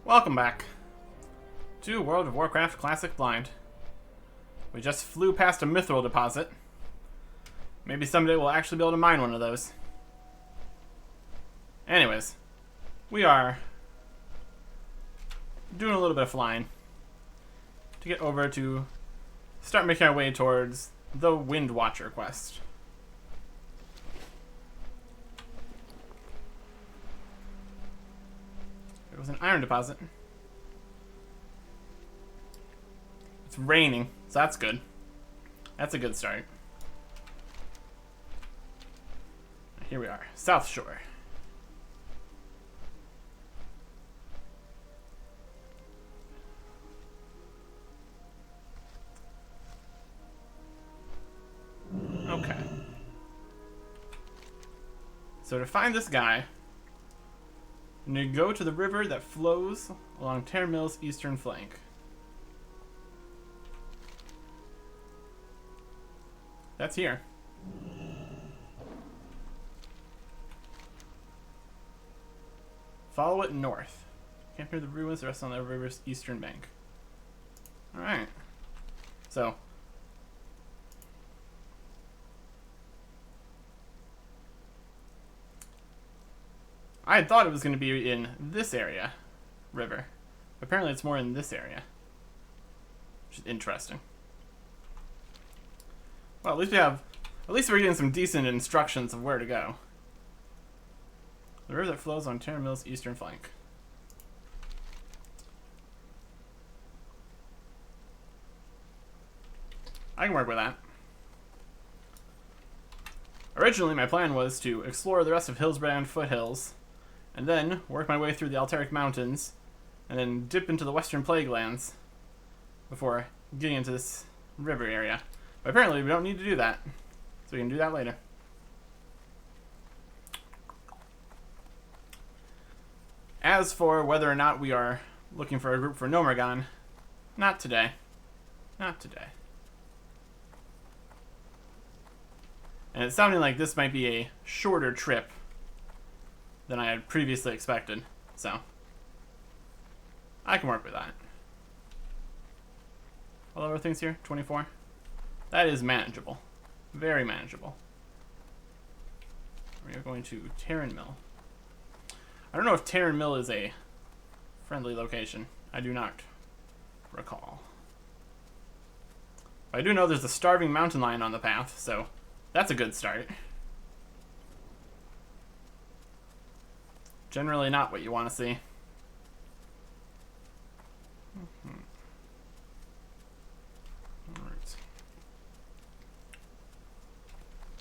Welcome back to World of Warcraft Classic Blind. We just flew past a mithril deposit. Maybe someday we'll actually be able to mine one of those. Anyways, we are doing a little bit of flying to get over to start making our way towards the Wind Watcher quest. It was an iron deposit. It's raining, so that's good. That's a good start. Here we are, South Shore. Okay. So to find this guy, I'm going to go to the river that flows along Terran Mill's eastern flank. That's here. Follow it north. Camp near the ruins, rest on the river's eastern bank. Alright. So, I had thought it was going to be in this area, river. Apparently it's more in this area, which is interesting. Well, at least we're getting some decent instructions of where to go. The river that flows on Terran Mill's eastern flank. I can work with that. Originally, my plan was to explore the rest of Hillsbrand foothills, and then work my way through the Altaric Mountains, and then dip into the Western Plaguelands before getting into this river area. But apparently we don't need to do that, so we can do that later. As for whether or not we are looking for a group for Nomergon, not today. Not today. And it's sounding like this might be a shorter trip than I had previously expected, so I can work with that. All other things here, 24. That is manageable. Very manageable. We are going to Terran Mill. I don't know if Terran Mill is a friendly location. I do not recall. But I do know there's a starving mountain lion on the path, so that's a good start. Generally not what you want to see. Alright.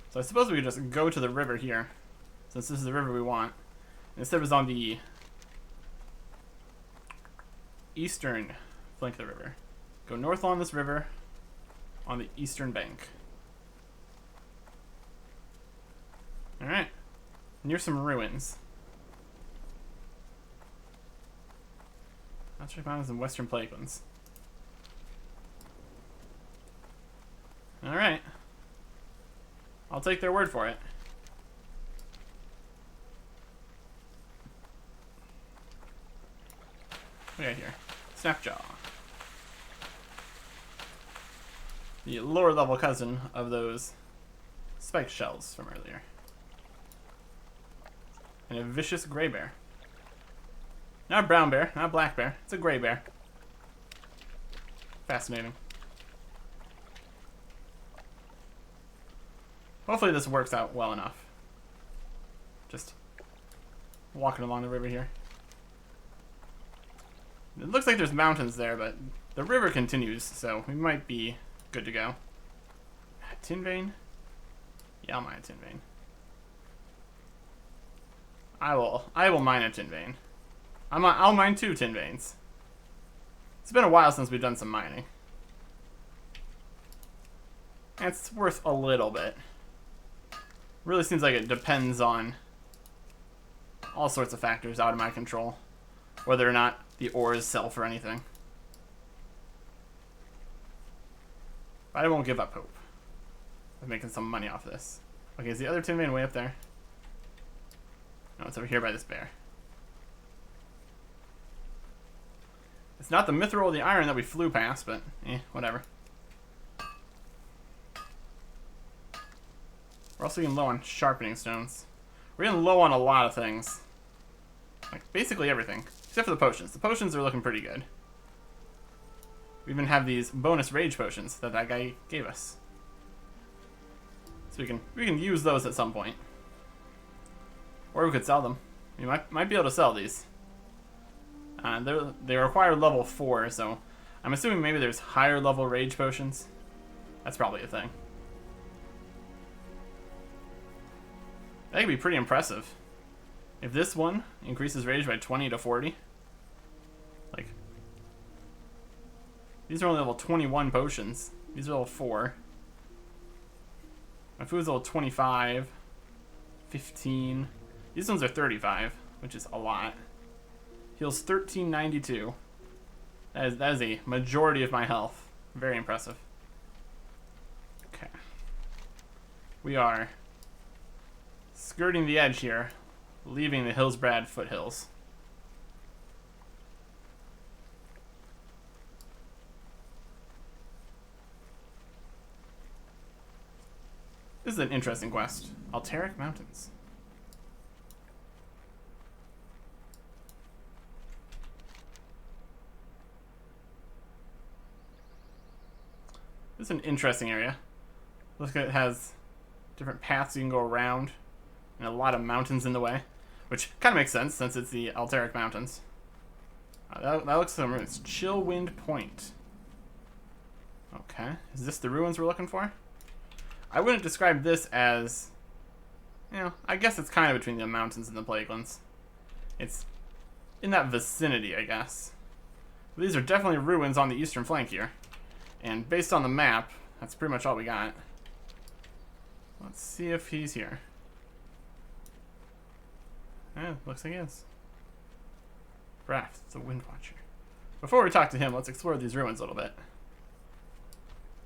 So I suppose we could just go to the river here, since this is the river we want. Instead it was on the eastern flank of the river. Go north along this river on the eastern bank. Alright. Near some ruins. Altaric Mountains and Western Plaguelands. Alright. I'll take their word for it. What do we got here? Snapjaw. The lower level cousin of those spiked shells from earlier. And a vicious gray bear. Not a brown bear, not a black bear. It's a gray bear. Fascinating. Hopefully this works out well enough. Just walking along the river here. It looks like there's mountains there, but the river continues, so we might be good to go. Tin vein? Yeah, I'll mine a tin vein. I will mine a tin vein. I'll mine 2 tin veins. It's been a while since we've done some mining. And it's worth a little bit. Really seems like it depends on all sorts of factors out of my control. Whether or not the ores sell for anything. But I won't give up hope of making some money off this. Okay, is the other tin vein way up there? No, it's over here by this bear. It's not the Mithril or the Iron that we flew past, but whatever. We're also getting low on sharpening stones. We're getting low on a lot of things. Like, basically everything. Except for the potions. The potions are looking pretty good. We even have these bonus rage potions that guy gave us. So we can use those at some point. Or we could sell them. We might be able to sell these. They require level 4, so I'm assuming maybe there's higher level rage potions. That's probably a thing. That could be pretty impressive. If this one increases rage by 20 to 40, like, these are only level 21 potions. These are level 4. My food's level 25, 15. These ones are 35, which is a lot. Heals 1392. That is a majority of my health. Very impressive. Okay. We are skirting the edge here, leaving the Hillsbrad foothills. This is an interesting quest. Alteric Mountains. This is an interesting area. Looks like it has different paths you can go around, and a lot of mountains in the way, which kind of makes sense since it's the Alteric Mountains. That looks like it's Chillwind Point. Okay, is this the ruins we're looking for? I wouldn't describe this as, you know, I guess it's kind of between the mountains and the Plaguelands. It's in that vicinity, I guess. But these are definitely ruins on the eastern flank here. And based on the map, that's pretty much all we got. Let's see if he's here. Yeah, looks like he is. Raft, the Wind Watcher. Before we talk to him, let's explore these ruins a little bit.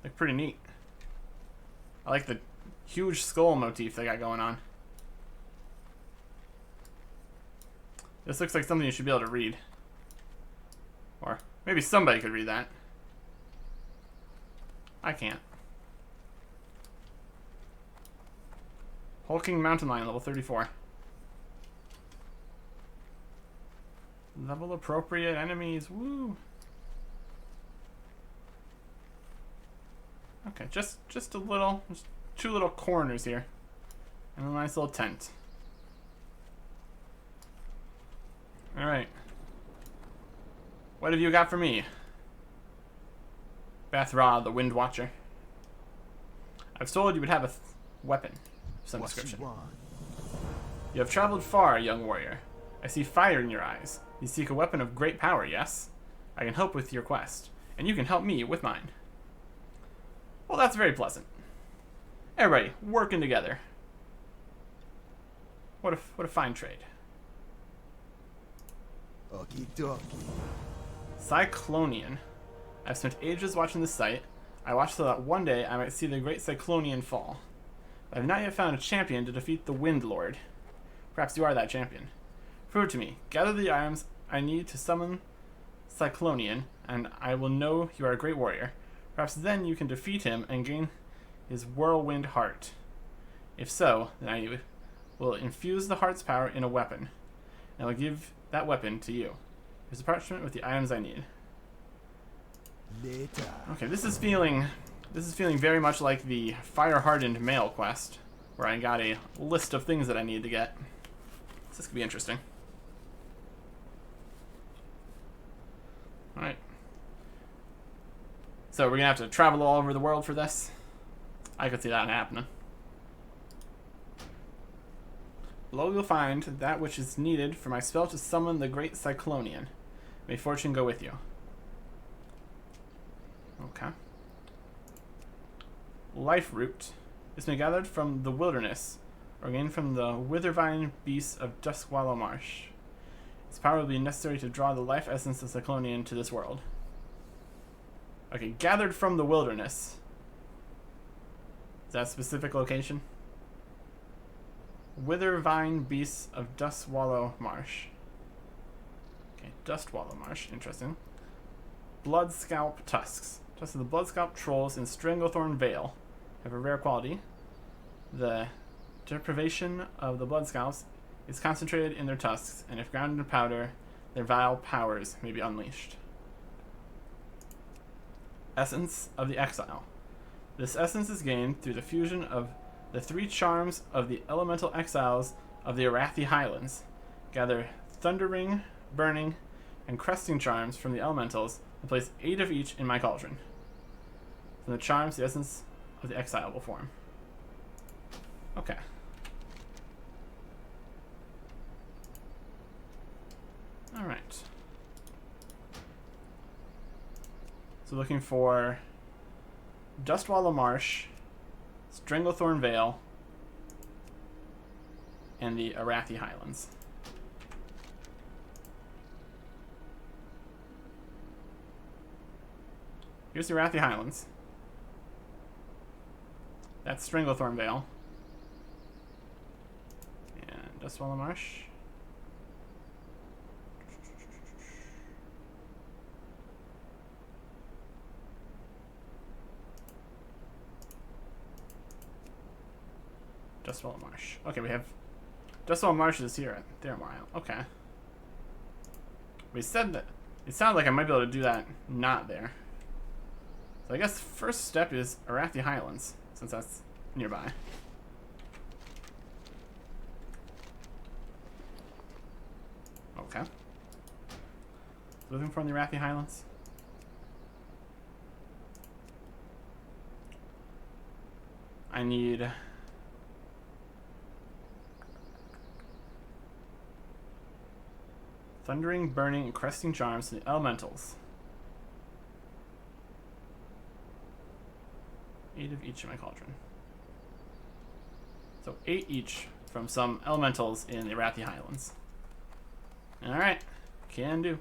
Look pretty neat. I like the huge skull motif they got going on. This looks like something you should be able to read. Or maybe somebody could read that. I can't. Hulking Mountain Lion, level 34. Level appropriate enemies, woo! Okay, just a little, just 2 little corners here. And a nice little tent. Alright. What have you got for me? Bathra, the Wind Watcher. I was told you would have a weapon of some description. You have traveled far, young warrior. I see fire in your eyes. You seek a weapon of great power, yes? I can help with your quest, and you can help me with mine. Well, that's very pleasant. Everybody, working together. What a fine trade. Okie dokie. Cyclonian. I've spent ages watching the site. I watched so that one day I might see the great Cyclonian fall. But I have not yet found a champion to defeat the Wind Lord. Perhaps you are that champion. Prove it to me. Gather the items I need to summon Cyclonian, and I will know you are a great warrior. Perhaps then you can defeat him and gain his whirlwind heart. If so, then I will infuse the heart's power in a weapon, and I will give that weapon to you. Here's a parchment with the items I need. Later. Okay, this is feeling very much like the fire-hardened mail quest, where I got a list of things that I need to get. So this could be interesting. Alright. So we're gonna have to travel all over the world for this? I could see that happening. Below you'll find that which is needed for my spell to summon the great Cyclonian. May fortune go with you. Okay. Life root. This may be gathered from the wilderness, or gained from the withervine beasts of Duskwallow Marsh. Its power will be necessary to draw the life essence of Cyclonian to this world. Okay, gathered from the wilderness. Is that a specific location? Withervine beasts of Dustwallow Marsh. Okay, Dustwallow Marsh, interesting. Bloodscalp Tusks. Tusks of the Bloodscalp Trolls in Stranglethorn Vale have a rare quality. The deprivation of the Bloodscalps is concentrated in their tusks, and if ground into powder, their vile powers may be unleashed. Essence of the Exile. This essence is gained through the fusion of the 3 charms of the elemental exiles of the Arathi Highlands. Gather Thundering, Burning, and Cresting charms from the elementals and place 8 of each in my cauldron. From the charms, the essence of the exile will form. Okay. Alright. So looking for Dustwallow Marsh, Stranglethorn Vale, and the Arathi Highlands. Here's the Arathi Highlands. That's Stranglethorn Vale. And Dustwallow Marsh. Dustwallow Marsh. Okay, we have Dustwallow Marsh is here at Thermile. Okay. We said that it sounded like I might be able to do that not there. So I guess the first step is Arathi Highlands, since that's nearby. Okay. Looking for the Arathi Highlands. I need Thundering, Burning, and Cresting charms from the elementals. 8 of each in my cauldron. So 8 each from some elementals in the Arathi Highlands. Alright, can do.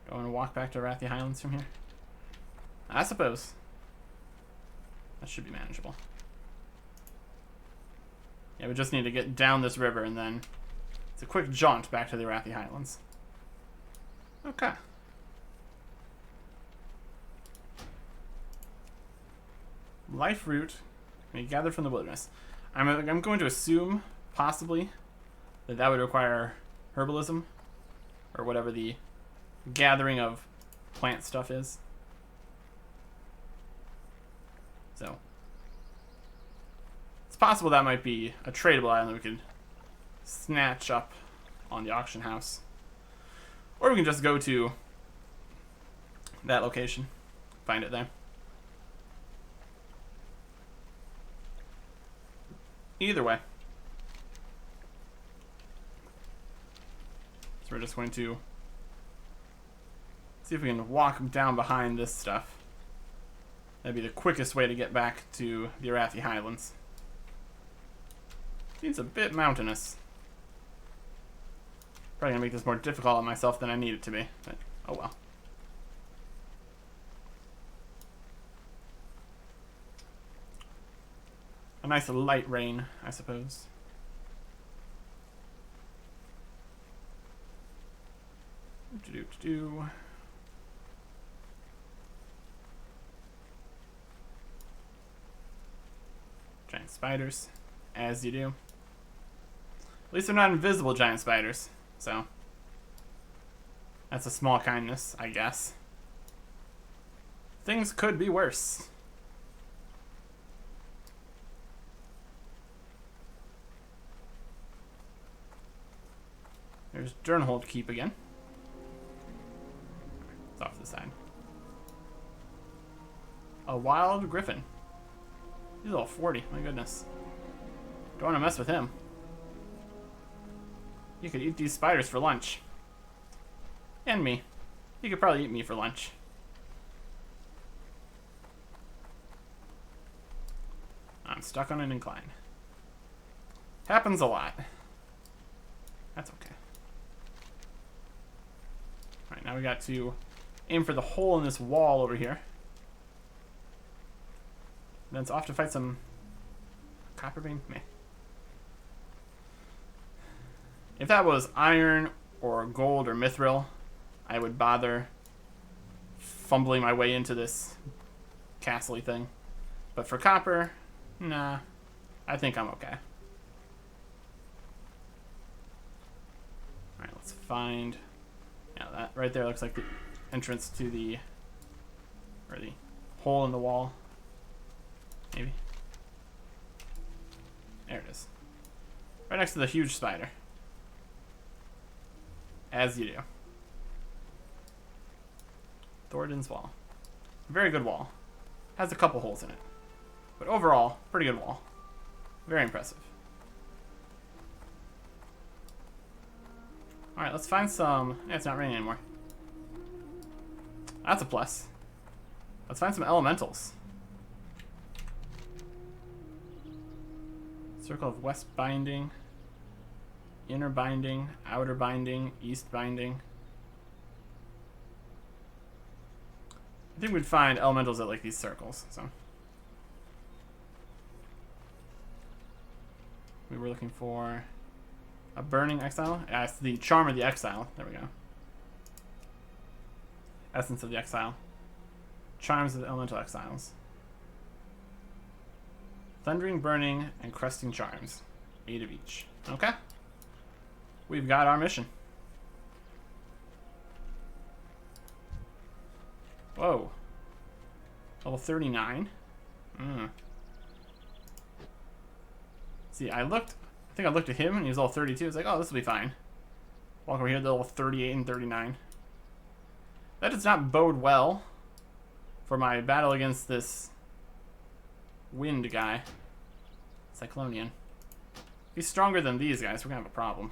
Do I want to walk back to Arathi Highlands from here? I suppose. That should be manageable. Yeah, we just need to get down this river and then it's a quick jaunt back to the Arathi Highlands. Okay. Life root can be gathered from the wilderness. I'm going to assume, possibly, that would require herbalism, or whatever the gathering of plant stuff is. So, it's possible that might be a tradable item that we could snatch up on the auction house. Or we can just go to that location, find it there. Either way. So we're just going to see if we can walk down behind this stuff. That'd be the quickest way to get back to the Arathi Highlands. Seems a bit mountainous. Probably gonna make this more difficult on myself than I need it to be, but oh well. A nice light rain, I suppose. Giant spiders, as you do. At least they're not invisible giant spiders, so that's a small kindness, I guess. Things could be worse. There's Durnhold Keep again. It's off to the side. A wild griffin. He's a little 40, my goodness. Don't want to mess with him. You could eat these spiders for lunch. And me. You could probably eat me for lunch. I'm stuck on an incline. Happens a lot. That's okay. Alright, now we got to aim for the hole in this wall over here. Then it's off to fight some copperbane. Meh. If that was iron or gold or mithril, I would bother fumbling my way into this castle-y thing. But for copper, nah, I think I'm okay. Alright, let's find... Yeah, that right there looks like the entrance to the... or the hole in the wall. Maybe. There it is. Right next to the huge spider. As you do. Thornton's wall. Very good wall. Has a couple holes in it. But overall, pretty good wall. Very impressive. Alright, let's find some... Yeah, it's not raining anymore. That's a plus. Let's find some elementals. Circle of West Binding. Inner Binding. Outer Binding. East Binding. I think we'd find elementals at like these circles, so... We were looking for a Burning Exile. Yeah, it's the Charm of the Exile. There we go. Essence of the Exile. Charms of the Elemental Exiles. Thundering, Burning, and Cresting Charms. 8 of each. Okay. We've got our mission. Whoa. Level 39. See, I think I looked at him and he was level 32. I was like, oh, this will be fine. Walk over here to level 38 and 39. That does not bode well for my battle against this wind guy. Cyclonian. He's stronger than these guys. We're going to have a problem.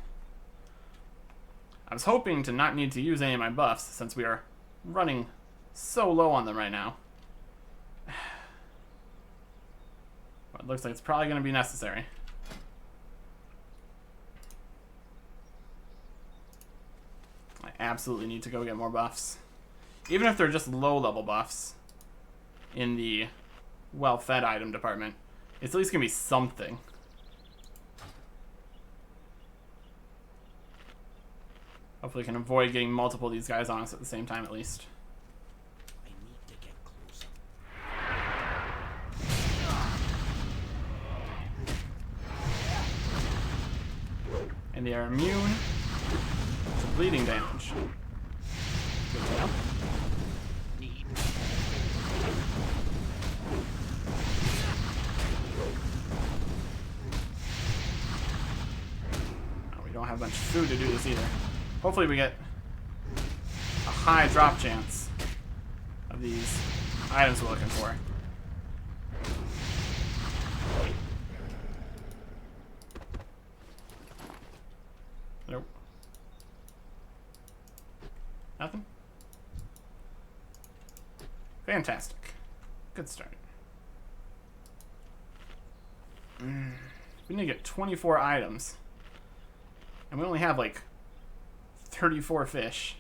I was hoping to not need to use any of my buffs since we are running so low on them right now. But it looks like it's probably going to be necessary. I absolutely need to go get more buffs. Even if they're just low-level buffs in the well-fed item department, it's at least going to be something. Hopefully we can avoid getting multiple of these guys on us at the same time at least. I need to get closer. And they are immune to bleeding damage. Good to know. Oh, we don't have much food to do this either. Hopefully we get a high drop chance of these items we're looking for. Nope. Nothing? Fantastic. Good start. We need to get 24 items. And we only have like 34 fish.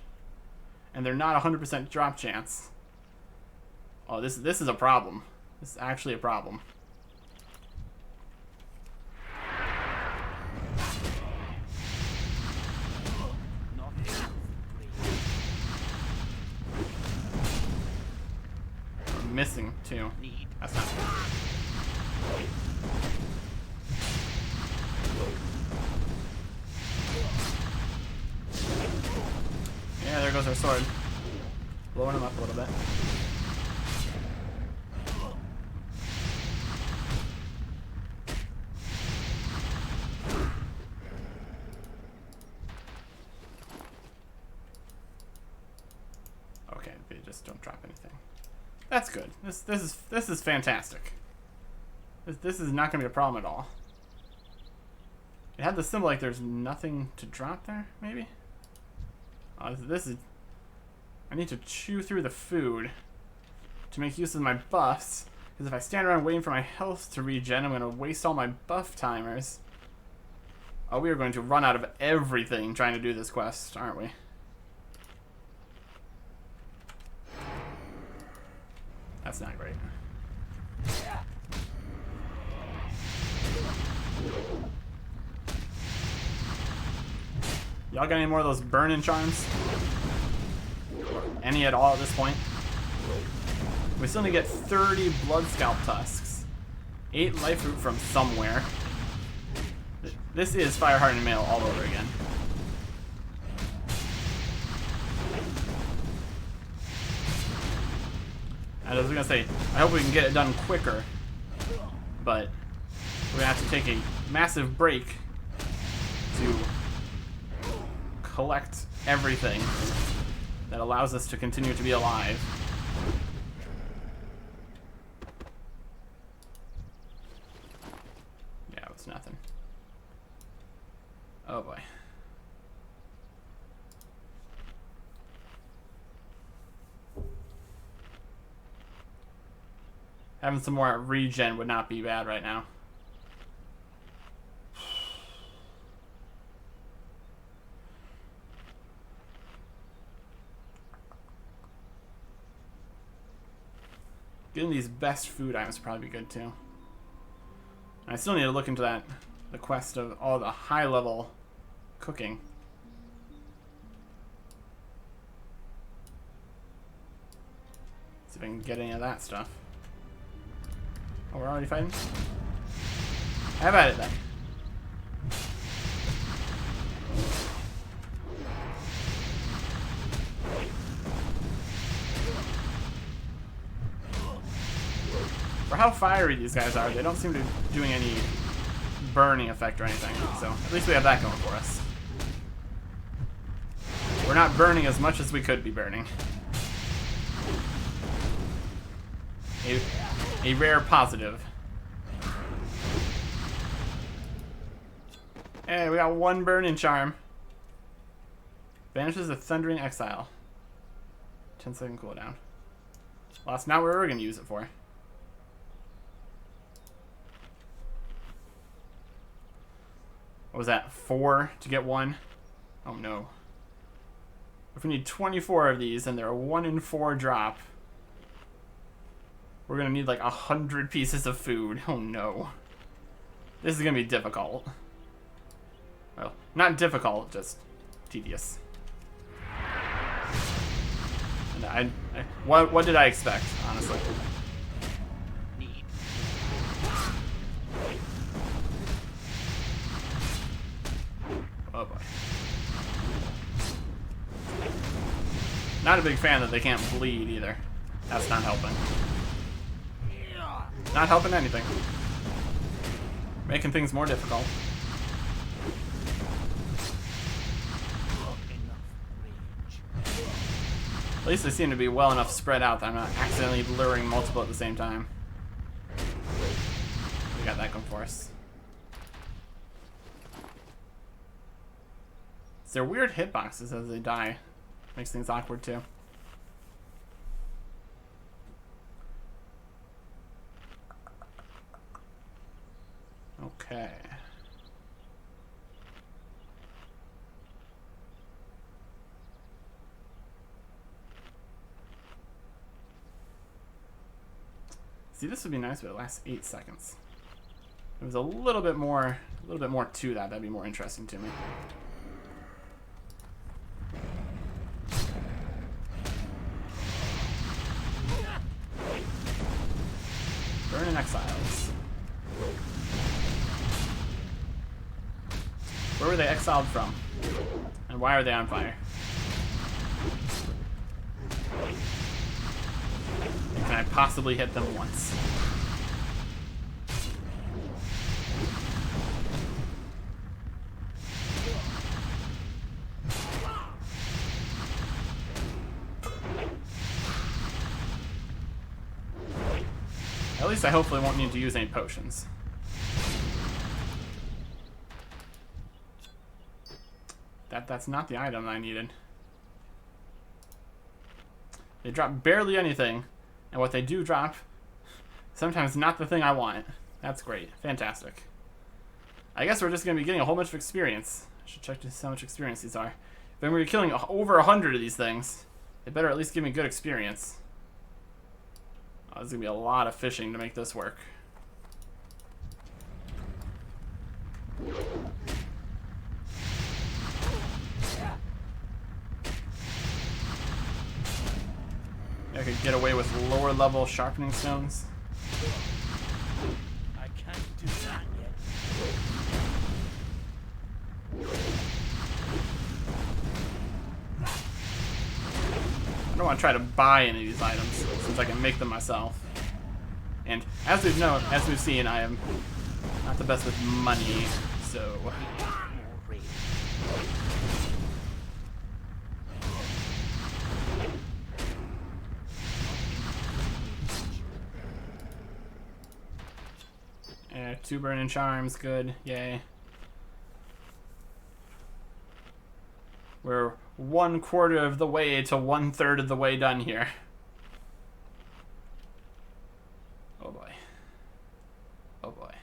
And they're not 100% drop chance. Oh, this is a problem. This is actually a problem. We're missing too. That's not good. Yeah, there goes our sword. Blowing him up a little bit. Okay, they just don't drop anything. That's good. This is fantastic. This is not gonna be a problem at all. It had the symbol like there's nothing to drop there, maybe? This is... I need to chew through the food to make use of my buffs. Because if I stand around waiting for my health to regen, I'm going to waste all my buff timers. Oh, we are going to run out of everything trying to do this quest, aren't we? That's not great. Y'all got any more of those burning charms? Any at all at this point? We still need to get 30 blood scalp tusks. 8 life root from somewhere. This is Fire Hardened Mail all over again. And I was gonna say, I hope we can get it done quicker, but we're gonna have to take a massive break to collect everything that allows us to continue to be alive. Yeah, it's nothing. Oh boy. Having some more regen would not be bad right now. Getting these best food items would probably be good too. I still need to look into that, the quest of all the high level cooking. See if I can get any of that stuff. Oh, we're already fighting? Have at it then. For how fiery these guys are, they don't seem to be doing any burning effect or anything, so at least we have that going for us. We're not burning as much as we could be burning. A rare positive. Hey, we got 1 burning charm. Vanishes the Thundering Exile. 10-second cooldown. Well, that's not what we're going to use it for. What was that? 4 to get 1? Oh no. If we need 24 of these and they're a 1 in 4 drop, we're gonna need like 100 pieces of food. Oh no. This is gonna be difficult. Well, not difficult, just tedious. And what did I expect, honestly? Oh boy. Not a big fan that they can't bleed either. That's not helping. Not helping anything. Making things more difficult. At least they seem to be well enough spread out that I'm not accidentally luring multiple at the same time. We got that going for us. It's their weird hitboxes as they die. Makes things awkward too. Okay. See, this would be nice, but it lasts 8 seconds. If there was a little bit more to that, that'd be more interesting to me. Burning Exiles. Where were they exiled from? And why are they on fire? And can I possibly hit them once? At least I hopefully won't need to use any potions. That's not the item I needed. They drop barely anything, and what they do drop, sometimes not the thing I want. That's great. Fantastic. I guess we're just going to be getting a whole bunch of experience. I should check to see how much experience these are. If I'm going to be killing over 100 of these things, they better at least give me good experience. Oh, there's going to be a lot of fishing to make this work. I could get away with lower level sharpening stones. I can't do that yet. I don't want to try to buy any of these items since I can make them myself. And as we've seen, I am not the best with money, so. More rage. Yeah, 2 burning charms, good, yay. We're 1/4 of the way to 1/3 of the way done here. Oh boy. Oh boy.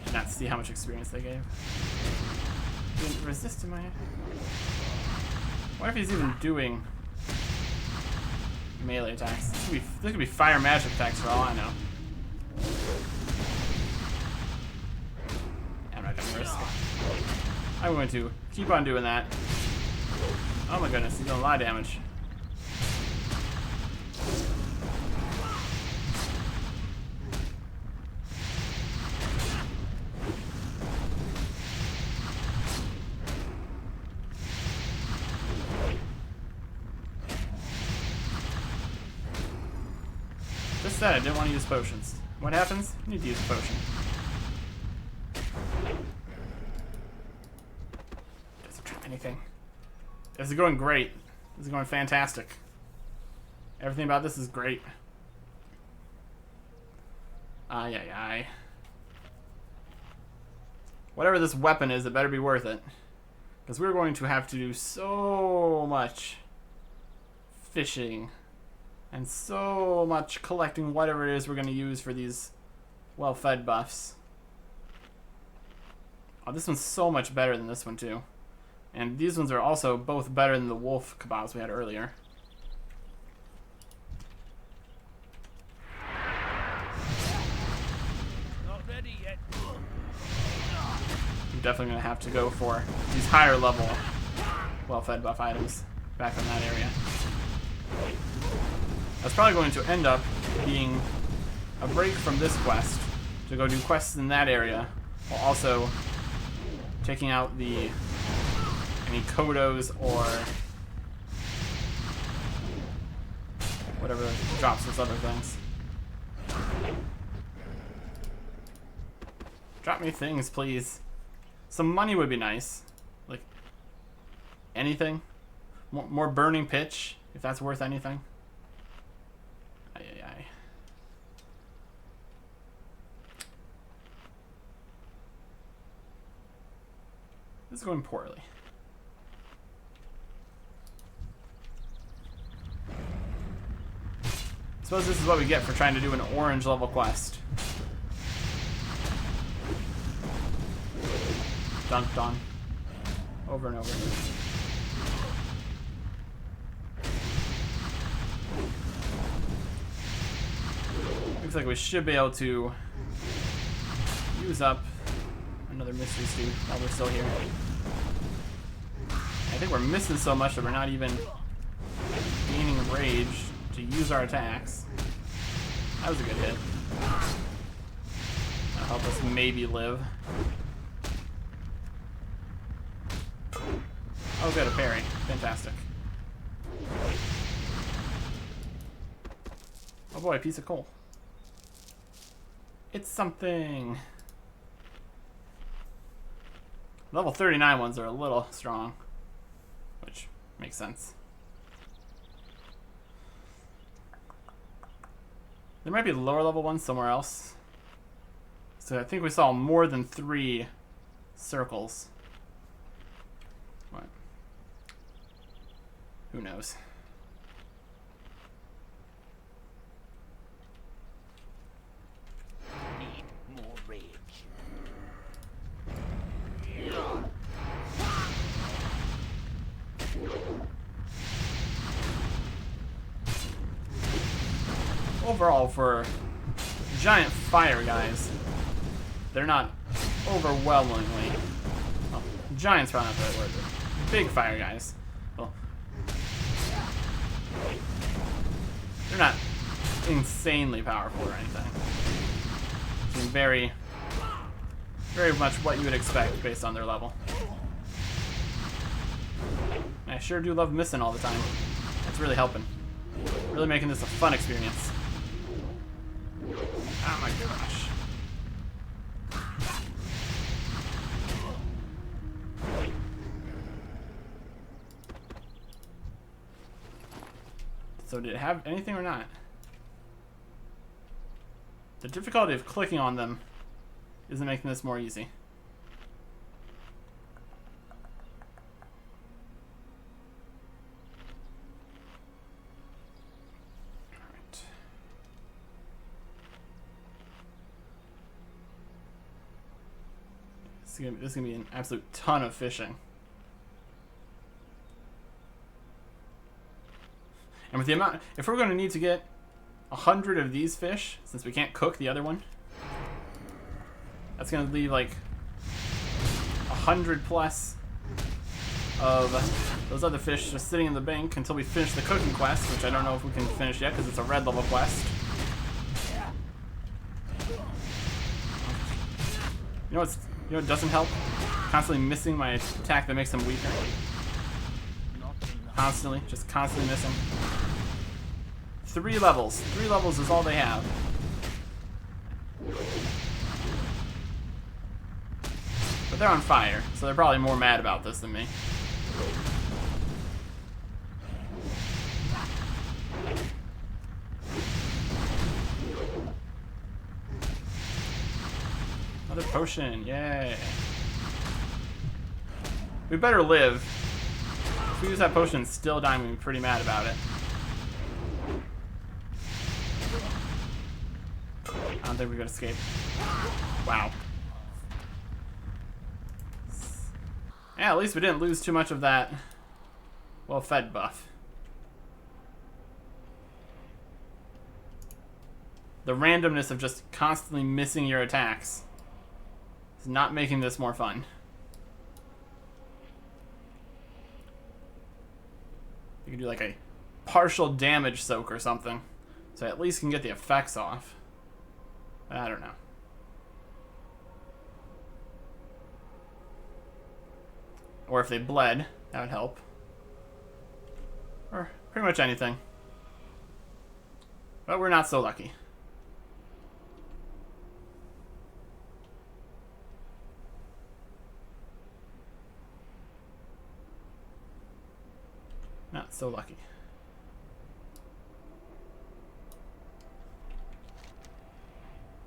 Did not see how much experience they gave. Didn't resist in my head. What if he's even doing melee attacks? This could be fire magic attacks for all I know. I'm not gonna risk it. I'm going to keep on doing that. Oh my goodness, he's doing a lot of damage. Just said I didn't want to use potions. What happens? You need to use a potion. Doesn't trap anything. This is going great. This is going fantastic. Everything about this is great. Ay, ay, ay. Whatever this weapon is, it better be worth it. Because we're going to have to do so much fishing. And so much collecting whatever it is we're going to use for these well-fed buffs. Oh, this one's so much better than this one, too. And these ones are also both better than the wolf kebabs we had earlier. Not ready yet. I'm definitely going to have to go for these higher level well-fed buff items back in that area. That's probably going to end up being a break from this quest to go do quests in that area, while also taking out any Kodos or whatever drops those other things. Drop me things, please. Some money would be nice. Like, anything. More burning pitch, if that's worth anything. Ay, ay, ay. This is going poorly. I suppose this is what we get for trying to do an orange level quest. Dunked on. Over and over. Looks like we should be able to use up another mystery stew while we're still here. I think we're missing so much that we're not even gaining rage to use our attacks. That was a good hit. That'll help us maybe live. Oh, good, a parry. Fantastic. Oh boy, a piece of coal. It's something. Level 39 ones are a little strong, which makes sense. There might be lower level ones somewhere else. So I think we saw more than 3 circles. What? Who knows? Need more rage. Overall, for giant fire guys, they're not overwhelmingly... Well, giants probably not the right word, but big fire guys. Well, they're not insanely powerful or anything. I mean, very much what you would expect based on their level. And I sure do love missing all the time. That's really helping. Really making this a fun experience. Oh my gosh. So did it have anything or not? The difficulty of clicking on them isn't making this more easy. Alright. This is gonna be an absolute ton of fishing. And with the amount, if we're going to need to get 100 of these fish, since we can't cook the other one, that's going to leave like 100 plus of those other fish just sitting in the bank until we finish the cooking quest, which I don't know if we can finish yet because it's a red level quest. You know what doesn't help? Constantly missing my attack that makes them weaker. Just constantly missing. 3 levels. 3 levels is all they have. But they're on fire, so they're probably more mad about this than me. Another potion, yay. We better live. If we use that potion and still die, I'm gonna be pretty mad about it. I don't think we could escape. Wow. Yeah, at least we didn't lose too much of that well-fed buff. The randomness of just constantly missing your attacks is not making this more fun. You can do like a partial damage soak or something, so I at least can get the effects off. I don't know. Or if they bled, that would help. Or pretty much anything. But we're not so lucky. Not so lucky.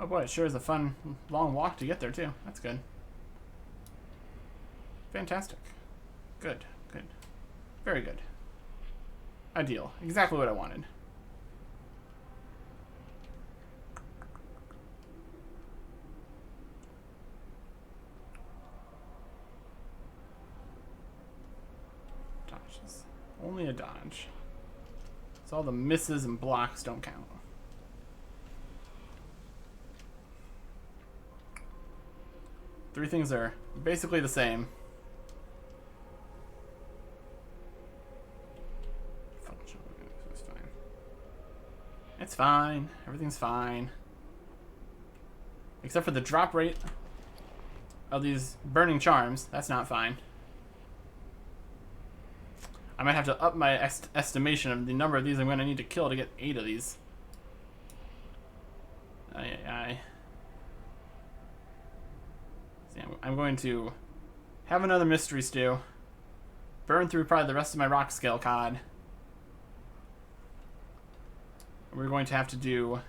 Oh boy, it sure is a fun, long walk to get there too. That's good. Fantastic. Good, good. Very good. Ideal. Exactly what I wanted. Dodges. Only a dodge. So all the misses and blocks don't count. Three things are basically the same. It's fine. It's fine. Everything's fine. Except for the drop rate of these burning charms. That's not fine. I might have to up my estimation of the number of these I'm going to need to kill to get 8 of these. See, I'm going to have another mystery stew. Burn through probably the rest of my rock scale cod. We're going to have to do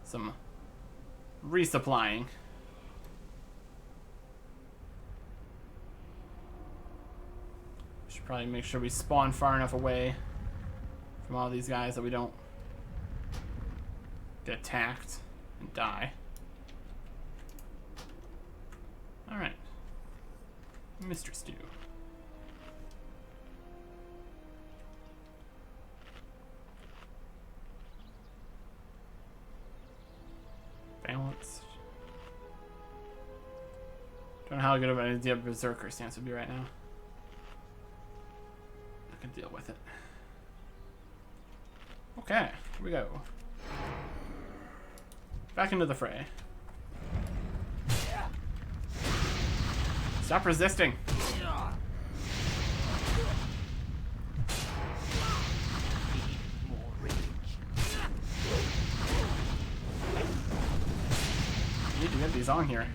some resupplying. Should probably make sure we spawn far enough away from all these guys that we don't get attacked and die. Alright. Mr. Stew. Balanced. how good of an idea Berserker stance would be right now. I can deal with it. Okay, here we go. Back into the fray. Stop resisting. More rage. I need to get these on here. I'm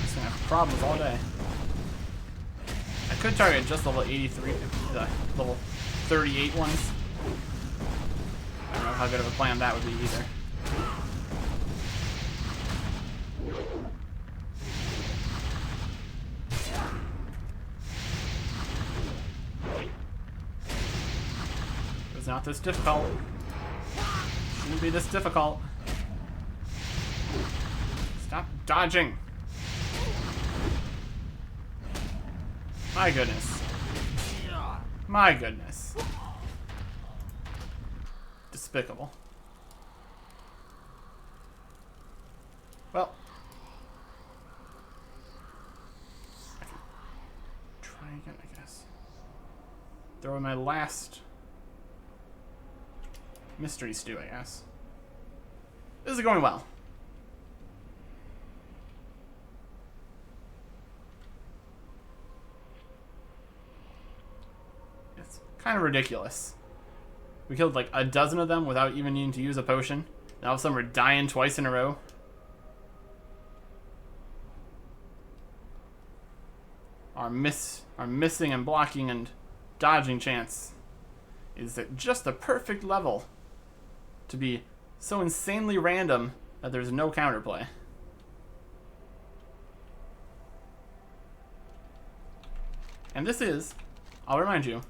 just gonna have problems all day. I could target just level 83, the level 38 ones. I don't know how good of a plan that would be either. It's not this difficult. Shouldn't be this difficult. Stop dodging. My goodness. My goodness. Despicable. Well. I can try again, I guess. Throw in my last mystery stew, I guess. This is going well. It's kind of ridiculous. We killed like a dozen of them without even needing to use a potion. Now all of a sudden we're dying twice in a row. Our missing and blocking and dodging chance is at just the perfect level to be so insanely random that there's no counterplay. And this is, I'll remind you,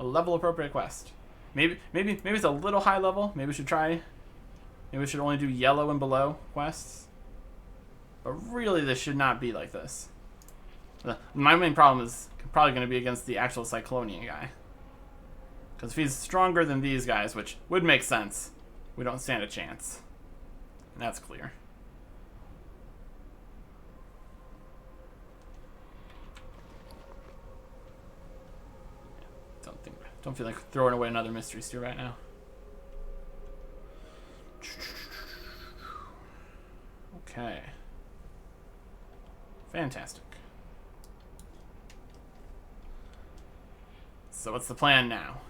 a level appropriate quest. Maybe it's a little high level. Maybe we should try. Maybe we should only do yellow and below quests. But really, this should not be like this. My main problem is probably going to be against the actual Cyclonian guy. Because if he's stronger than these guys, which would make sense, we don't stand a chance. And that's clear. Don't feel like throwing away another mystery stew right now. Okay. Fantastic. So what's the plan now?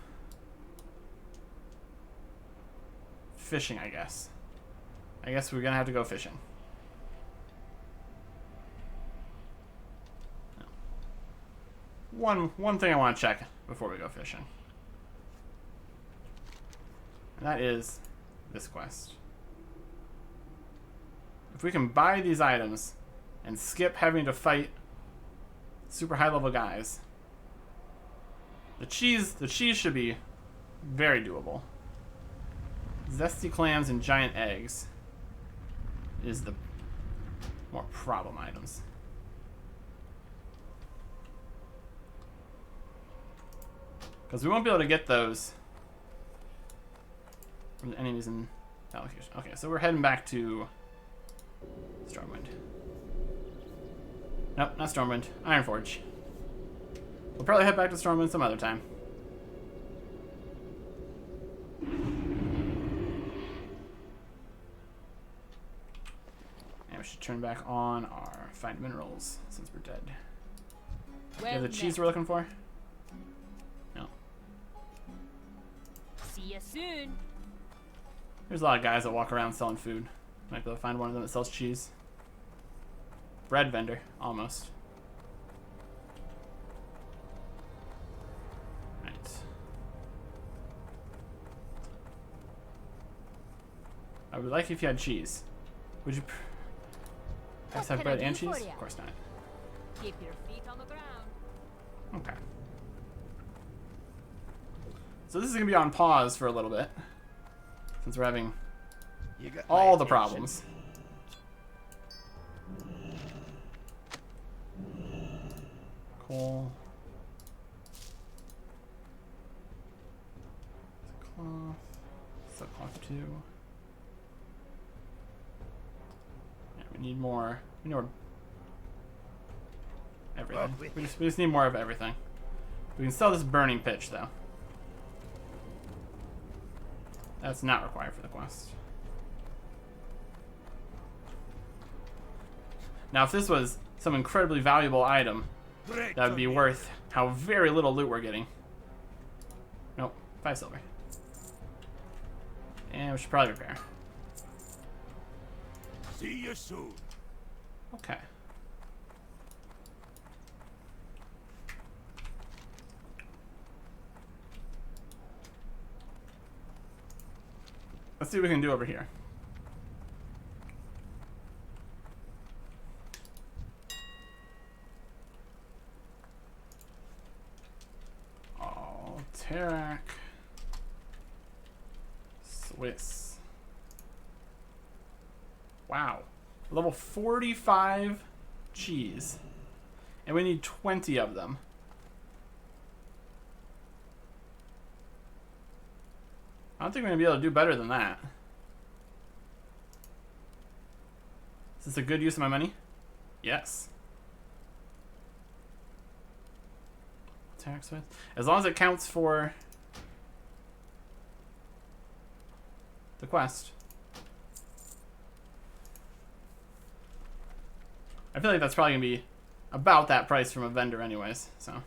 Fishing, I guess. I guess we're gonna have to go fishing. No. One thing I want to check before we go fishing. And that is this quest. If we can buy these items and skip having to fight super high level guys, the cheese should be very doable. Zesty clams and giant eggs is the more problem items. Because we won't be able to get those from the enemies in allocation. Okay, so we're heading back to Stormwind. Nope, not Stormwind. Ironforge. We'll probably head back to Stormwind some other time. And we should turn back on our find minerals since we're dead. Do you have the cheese we're looking for? No. See you soon. There's a lot of guys that walk around selling food. Might be able to find one of them that sells cheese. Bread vendor, almost. Right. I would like if you had cheese. Would you guys have bread and cheese? Of course not. Keep your feet on the ground. Okay. So this is gonna be on pause for a little bit, since we're having all the problems. Coal. Cloth. So cloth 2. need more. We need more. Everything. Work with We just need more of everything. We can sell this burning pitch though. That's not required for the quest. Now, if this was some incredibly valuable item, Great that would be on you. worth how very little loot we're getting. Nope, 5 silver. And we should probably repair. See you soon. Okay. Let's see what we can do over here. Oh, Tarak. Swiss. Wow. Level 45 cheese. And we need 20 of them. I don't think we're going to be able to do better than that. Is this a good use of my money? Yes. Tax with. As long as it counts for the quest. I feel like that's probably going to be about that price from a vendor anyways, so.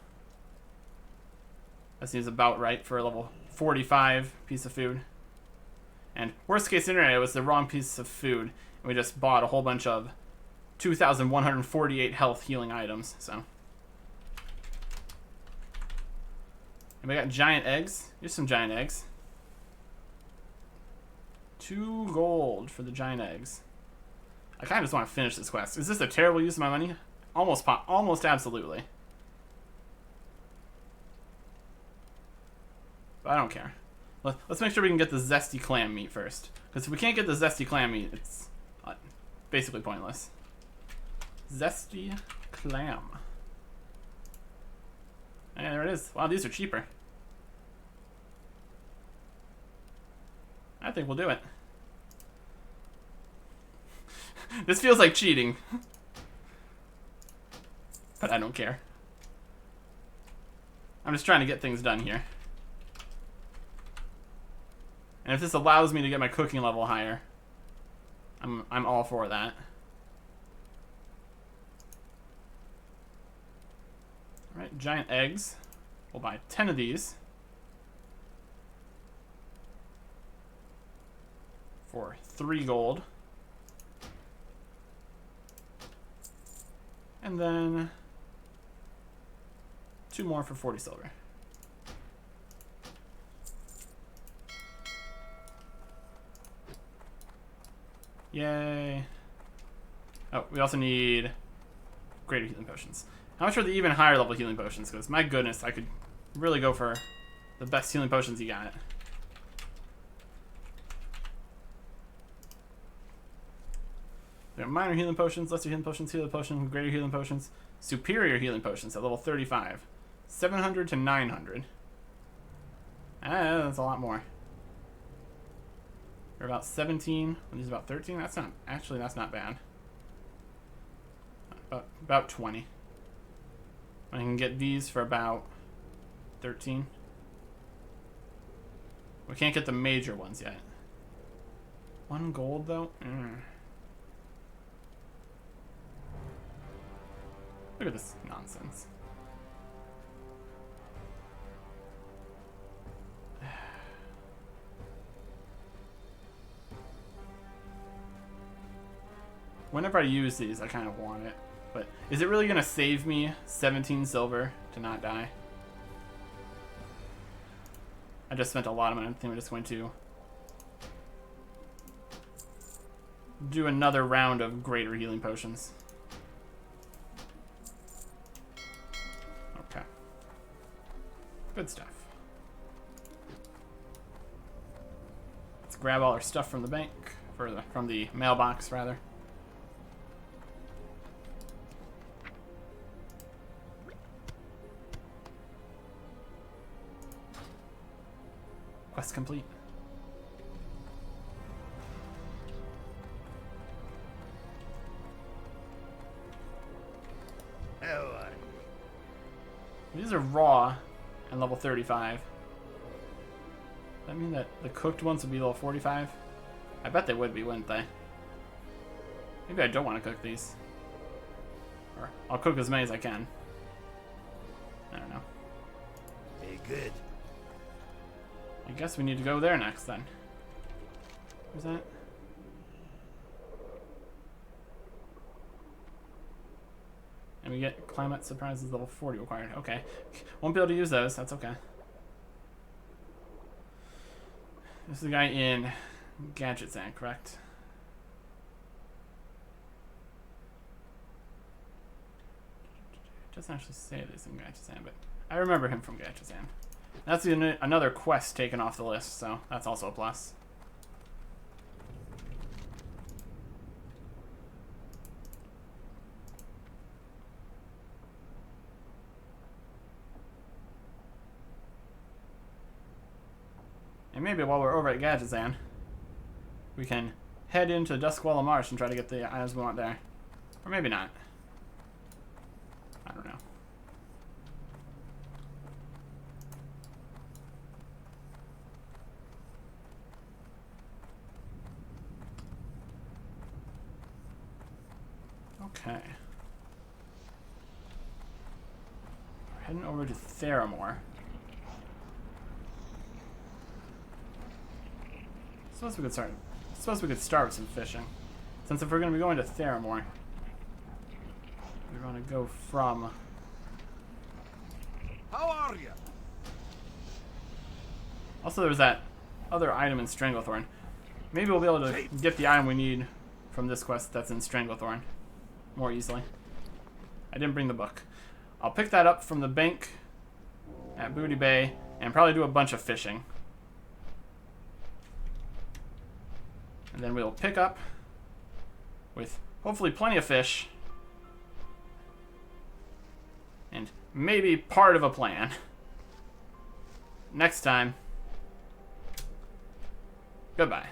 That seems about right for a level 45 piece of food. And worst case scenario, it was the wrong piece of food, and we just bought a whole bunch of 2,148 health healing items, so. And we got giant eggs. Here's some giant eggs. 2 gold for the giant eggs. I kind of just want to finish this quest. Is this a terrible use of my money? Almost absolutely. But I don't care. Let's make sure we can get the zesty clam meat first. Because if we can't get the zesty clam meat, it's basically pointless. Zesty clam. And there it is. Wow, these are cheaper. I think we'll do it. This feels like cheating. But I don't care. I'm just trying to get things done here. And if this allows me to get my cooking level higher, I'm all for that. Alright, giant eggs. We'll buy 10 of these. For 3 gold. And then 2 more for 40 silver. Yay. Oh, we also need greater healing potions. How much are the even higher level healing potions? Because my goodness, I could really go for the best healing potions you got. We have minor healing potions, lesser healing potions, healing potions, greater healing potions, superior healing potions at level 35. 700 to 900. That's a lot more. They're about 17. These about 13. That's not bad. About 20. I can get these for about 13. We can't get the major ones yet. 1 gold though. Look at this nonsense. Whenever I use these, I kind of want it. But is it really going to save me 17 silver to not die? I just spent a lot of money. I think we're just going to do another round of greater healing potions. Okay. Good stuff. Let's grab all our stuff from the bank, from the mailbox rather. Quest complete. How are you? These are raw and level 35. Does that mean that the cooked ones would be level 45? I bet they would be, wouldn't they? Maybe I don't want to cook these. Or I'll cook as many as I can. I don't know. Hey, good. I guess we need to go there next then. Where's that? And we get climate surprises level 40 required. Okay. Won't be able to use those. That's okay. This is the guy in Gadget Sand, correct? It doesn't actually say this in Gadget Sand, but I remember him from Gadget Sand. That's another quest taken off the list, so that's also a plus. And maybe while we're over at Gadgetzan, we can head into Duskwalla Marsh and try to get the items we want there. Or maybe not. I don't know. Okay. We're heading over to Theramore. Suppose we could start with some fishing. Since if we're going to be going to Theramore, we want to go from... How are you? Also, there's that other item in Stranglethorn. Maybe we'll be able to get the item we need from this quest that's in Stranglethorn more easily. I didn't bring the book. I'll pick that up from the bank at Booty Bay and probably do a bunch of fishing. And then we'll pick up with hopefully plenty of fish and maybe part of a plan next time. Goodbye.